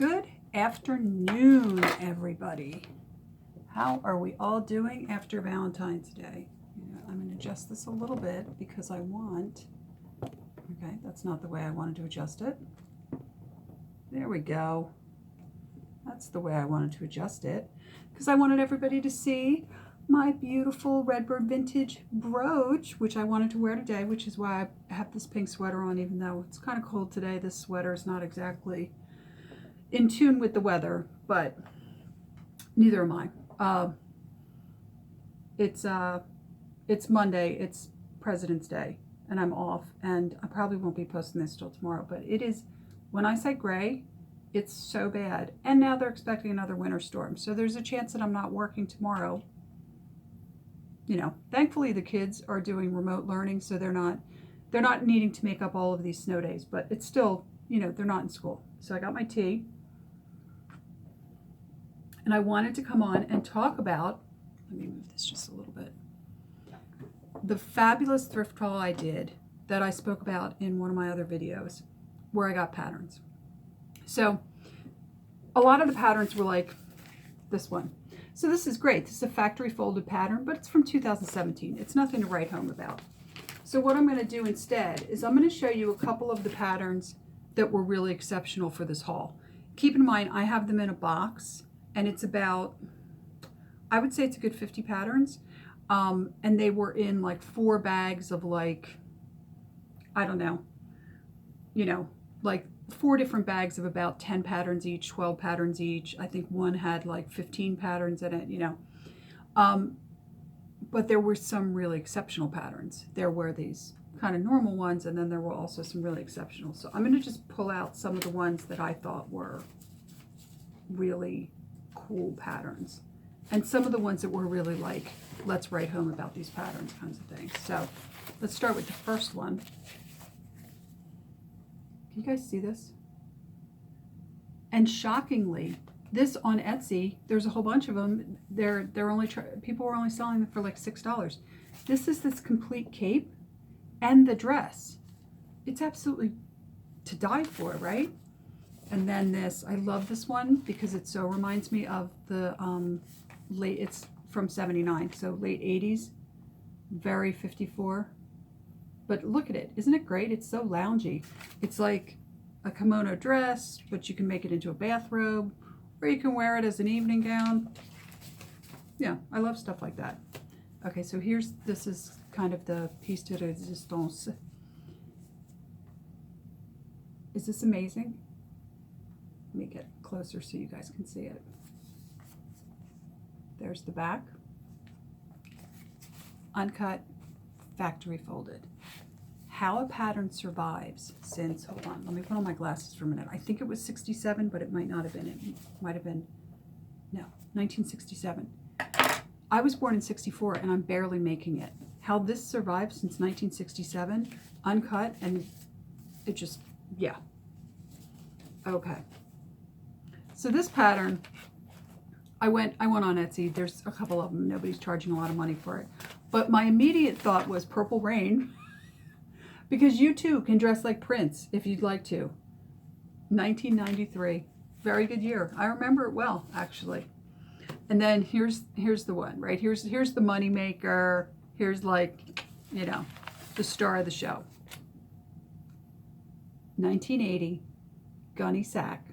Good afternoon, everybody. How are we all doing after Valentine's Day? I'm going to adjust this a little bit because I want, okay, that's not the way I wanted to adjust it. There we go. That's the way I wanted to adjust it because I wanted everybody to see my beautiful Redbird vintage brooch, which I wanted to wear today, which is why I have this pink sweater on, even though it's kind of cold today. This sweater is not exactly in tune with the weather, but neither am I. It's Monday, it's President's Day, and I'm off, and I probably won't be posting this till tomorrow, but it is, when I say gray, it's so bad. And now they're expecting another winter storm, so there's a chance that I'm not working tomorrow. You know, thankfully the kids are doing remote learning, so they're not needing to make up all of these snow days, but it's still, you know, they're not in school. So I got my tea. And I wanted to come on and talk about, let me move this just a little bit, the fabulous thrift haul I did that I spoke about in one of my other videos where I got patterns. So a lot of the patterns were like this one. So this is great. This is a factory folded pattern, but it's from 2017. It's nothing to write home about. So what I'm going to do instead is I'm going to show you a couple of the patterns that were really exceptional for this haul. Keep in mind, I have them in a box. And it's about, I would say it's a good 50 patterns. And they were in like 4 bags of like, I don't know, you know, like 4 different bags of about 10 patterns each, 12 patterns each. I think one had like 15 patterns in it, you know. But there were some really exceptional patterns. There were these kind of normal ones, and then there were also some really exceptional. So I'm going to just pull out some of the ones that I thought were really cool patterns, and some of the ones that were really like, let's write home about these patterns kinds of things. So let's start with the first one. Can you guys see this? And shockingly, this on Etsy, there's a whole bunch of them. They're only people were only selling them for like $6. This is this complete cape and the dress. It's absolutely to die for, right? And then this, I love this one because it so reminds me of the it's from 79, so late 80s, very 54. But look at it, isn't it great? It's so loungy. It's like a kimono dress, but you can make it into a bathrobe, or you can wear it as an evening gown. Yeah, I love stuff like that. Okay, so this is kind of the piece de resistance. Is this amazing? Let me get closer so you guys can see it. There's the back. Uncut, factory folded. How a pattern survives since, hold on, let me put on my glasses for a minute. I think it was 67, but it might not have been. It might have been, no, 1967. I was born in 64 and I'm barely making it. How this survived since 1967, uncut, and it just, yeah. Okay. So this pattern, I went on Etsy. There's a couple of them. Nobody's charging a lot of money for it. But my immediate thought was Purple Rain, because you too can dress like Prince if you'd like to. 1993, very good year. I remember it well, actually. And then here's the one, right? Here's the money maker. Here's like, you know, the star of the show. 1980, Gunny Sack,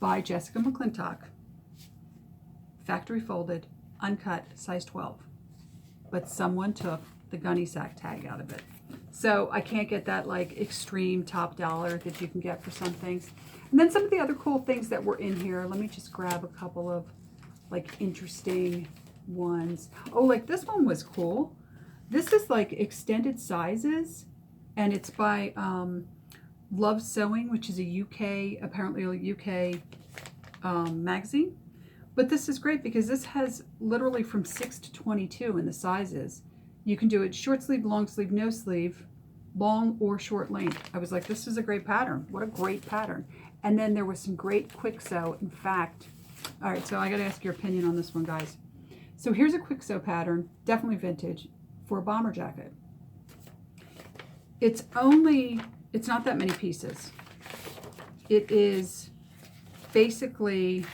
by Jessica McClintock, factory folded, uncut, size 12. But someone took the Gunny Sack tag out of it. So I can't get that like extreme top dollar that you can get for some things. And then some of the other cool things that were in here, let me just grab a couple of like interesting ones. Oh, like this one was cool. This is like extended sizes, and it's by Love Sewing, which is a UK, apparently a UK magazine. But this is great because this has literally from 6 to 22 in the sizes. You can do it short sleeve, long sleeve, no sleeve, long or short length. I was like, this is a great pattern. What a great pattern. And then there was some great quick sew. In fact, all right, so I got to ask your opinion on this one, guys. So here's a quick sew pattern, definitely vintage, for a bomber jacket. It's not that many pieces. It is basically,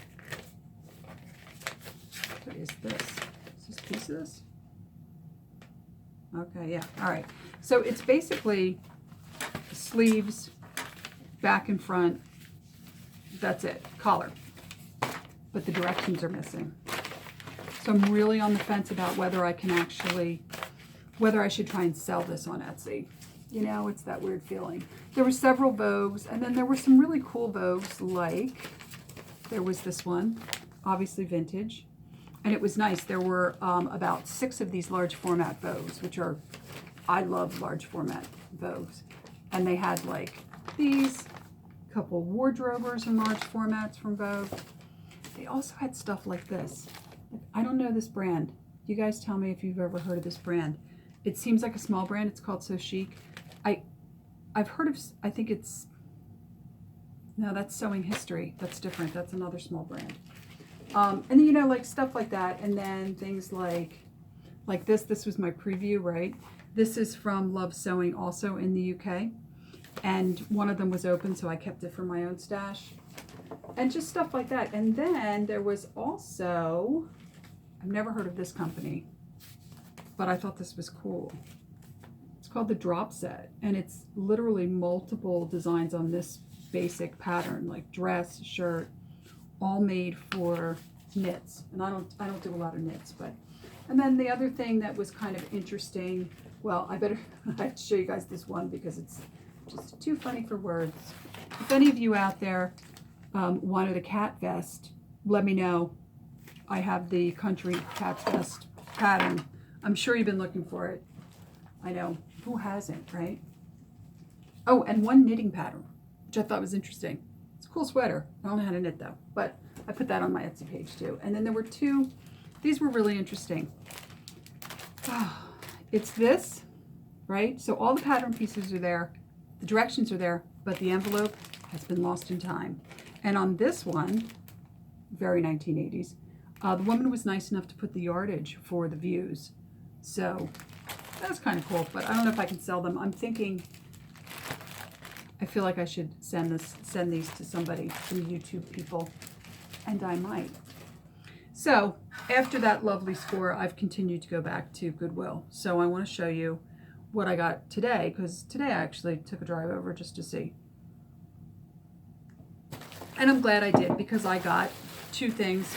what is this? Is this a piece of this? Okay, yeah, all right. So it's basically sleeves, back and front. That's it, collar. But the directions are missing. So I'm really on the fence about whether I can actually, whether I should try and sell this on Etsy. You know, it's that weird feeling. There were several Vogues, and then there were some really cool Vogues, like there was this one, obviously vintage, and it was nice. There were about 6 of these large format Vogues, which are, I love large format Vogues. And they had like these, couple wardrobers in large formats from Vogue. They also had stuff like this. I don't know this brand. You guys tell me if you've ever heard of this brand. It seems like a small brand. It's called So Chic. I've heard of, I think it's, no, that's Sewing History. That's different. That's another small brand. And then, you know, like stuff like that. And then things like this. This was my preview, right? This is from Love Sewing, also in the UK. And one of them was open, so I kept it for my own stash. And just stuff like that. And then there was also, I've never heard of this company, but I thought this was cool. It's called the Drop Set, and it's literally multiple designs on this basic pattern, like dress, shirt, all made for knits. And I don't do a lot of knits, but. And then the other thing that was kind of interesting, well, I have to show you guys this one because it's just too funny for words. If any of you out there wanted a cat vest, let me know. I have the country cat vest pattern. I'm sure you've been looking for it. I know. Who hasn't, right? Oh, and one knitting pattern, which I thought was interesting. It's a cool sweater. I don't know how to knit though, but I put that on my Etsy page too. And then there were 2, these were really interesting. It's this, right? So all the pattern pieces are there. The directions are there, but the envelope has been lost in time. And on this one, very 1980s, the woman was nice enough to put the yardage for the views. So that's kind of cool, but I don't know if I can sell them. I'm thinking, I feel like I should send these to somebody, some YouTube people, and I might. So after that lovely score, I've continued to go back to Goodwill. So I want to show you what I got today, because today I actually took a drive over just to see. And I'm glad I did, because I got 2 things.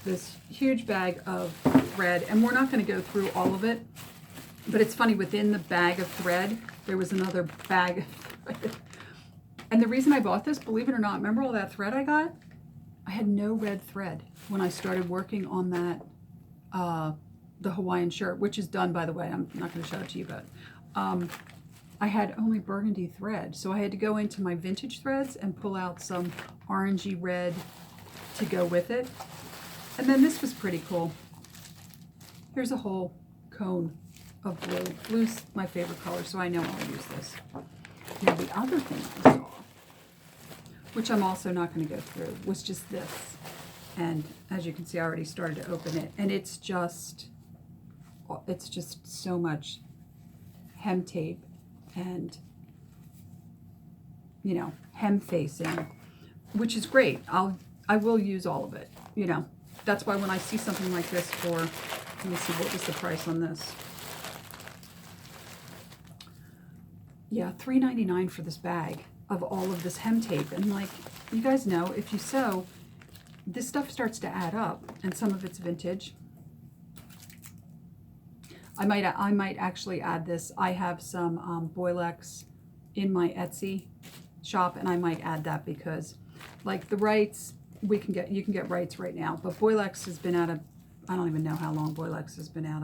This huge bag of thread, and we're not going to go through all of it, but it's funny, within the bag of thread, there was another bag of thread. And the reason I bought this, believe it or not, remember all that thread I got? I had no red thread when I started working on that, the Hawaiian shirt, which is done, by the way. I'm not going to show it to you, but I had only burgundy thread. So I had to go into my vintage threads and pull out some orangey red to go with it. And then this was pretty cool. Here's a whole cone of blue. Blue's my favorite color, so I know I'll use this. Now the other thing I saw, which I'm also not going to go through, was just this. And as you can see, I already started to open it. And it's just so much hem tape and, you know, hem facing, which is great. I will use all of it, you know. That's why when I see something like this for, let me see, what was the price on this? Yeah, $3.99 for this bag of all of this hem tape. And like, you guys know, if you sew, this stuff starts to add up, and some of it's vintage. I might actually add this. I have some Boilex in my Etsy shop, and I might add that because, like, the Wrights, you can get Wrights right now, but Boilex has been out of, I don't even know how long Boilex has been out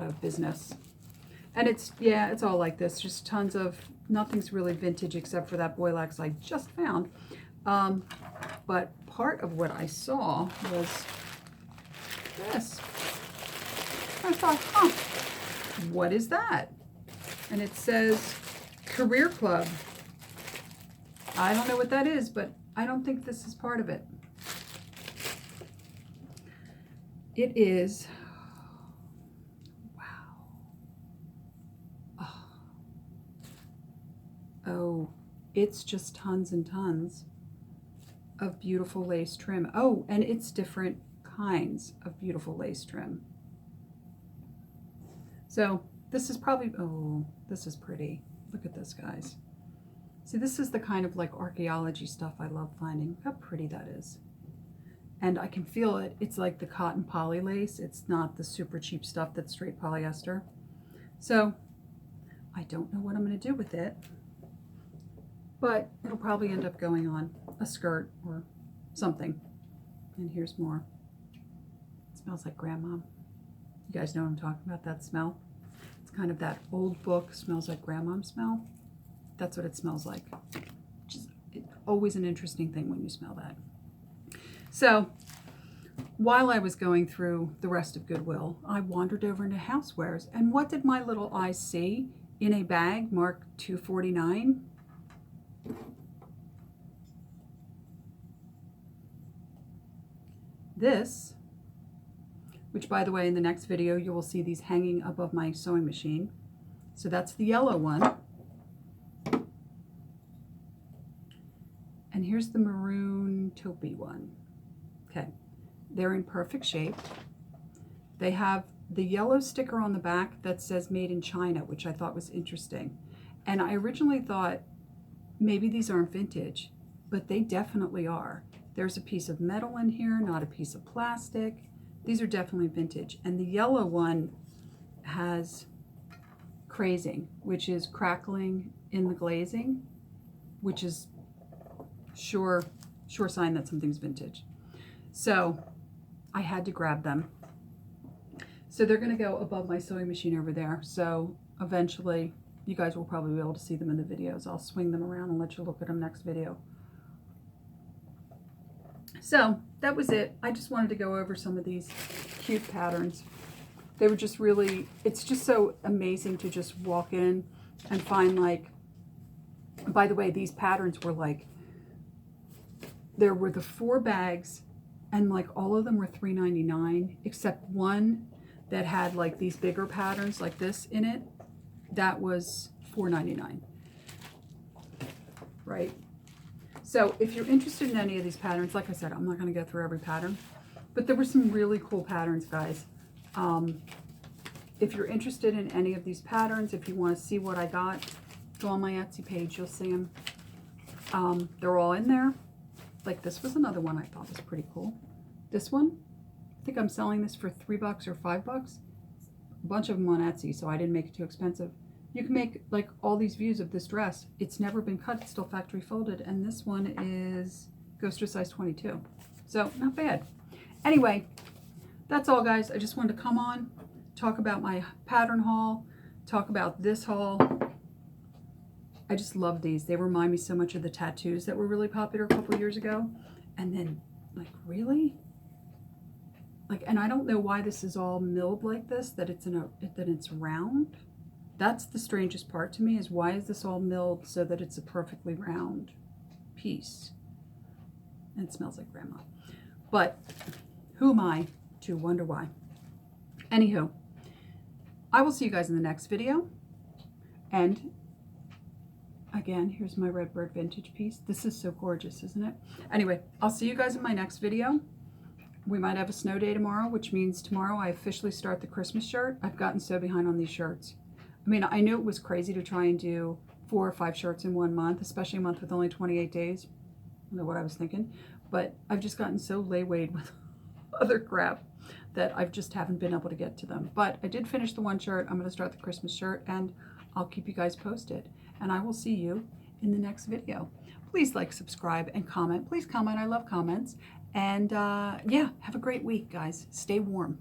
of business. And it's all like this, just tons of, nothing's really vintage except for that Boilex I just found. But part of what I saw was this. I thought, what is that? And it says Career Club. I don't know what that is, but I don't think this is part of it. It is, wow. Oh, it's just tons and tons of beautiful lace trim. Oh, and it's different kinds of beautiful lace trim. So this is probably, oh, this is pretty. Look at this, guys. See, this is the kind of like archaeology stuff I love finding. Look how pretty that is. And I can feel it. It's like the cotton poly lace. It's not the super cheap stuff that's straight polyester. So I don't know what I'm going to do with it, but it'll probably end up going on a skirt or something. And here's more. It smells like grandma. You guys know what I'm talking about, that smell? It's kind of that old book, smells like grandma smell. That's what it smells like. It's always an interesting thing when you smell that. So while I was going through the rest of Goodwill, I wandered over into housewares. And what did my little eyes see in a bag marked $2.49? This, which by the way, in the next video, you will see these hanging above my sewing machine. So that's the yellow one. And here's the maroon taupey one. Okay, they're in perfect shape. They have the yellow sticker on the back that says made in China, which I thought was interesting. And I originally thought maybe these aren't vintage, but they definitely are. There's a piece of metal in here, not a piece of plastic. These are definitely vintage. And the yellow one has crazing, which is crackling in the glazing, which is sure sign that something's vintage. So I had to grab them. So they're going to go above my sewing machine over there. So eventually you guys will probably be able to see them in the videos. I'll swing them around and let you look at them next video. So that was it. I just wanted to go over some of these cute patterns. They were just really, it's just so amazing to just walk in and find, like, by the way, these patterns were like, there were the 4 bags and like all of them were $3.99 except one that had like these bigger patterns like this in it. That was $4.99, right? So if you're interested in any of these patterns, like I said, I'm not going to go through every pattern, but there were some really cool patterns, guys. If you're interested in any of these patterns, if you want to see what I got, go on my Etsy page, you'll see them. They're all in there. Like this was another one I thought was pretty cool. This one, I think I'm selling this for $3 or $5. A bunch of them on Etsy, so I didn't make it too expensive. You can make like all these views of this dress. It's never been cut, it's still factory folded, and this one goes to a size 22. So not bad. Anyway, that's all, guys. I just wanted to come on, talk about my pattern haul, talk about this haul. I just love these. They remind me so much of the tattoos that were really popular a couple years ago. And then, like, really? Like, and I don't know why this is all milled like this, that it's round. That's the strangest part to me, is why is this all milled so that it's a perfectly round piece? And it smells like grandma. But who am I to wonder why? Anywho, I will see you guys in the next video. And again, here's my Redbird vintage piece. This is so gorgeous, isn't it? Anyway, I'll see you guys in my next video. We might have a snow day tomorrow, which means tomorrow I officially start the Christmas shirt. I've gotten so behind on these shirts. I mean, I knew it was crazy to try and do 4 or 5 shirts in 1 month, especially a month with only 28 days. I don't know what I was thinking, but I've just gotten so laywayed with other crap that I just haven't been able to get to them. But I did finish the one shirt. I'm going to start the Christmas shirt, and I'll keep you guys posted. And I will see you in the next video. Please like, subscribe, and comment. Please comment. I love comments. And yeah, have a great week, guys. Stay warm.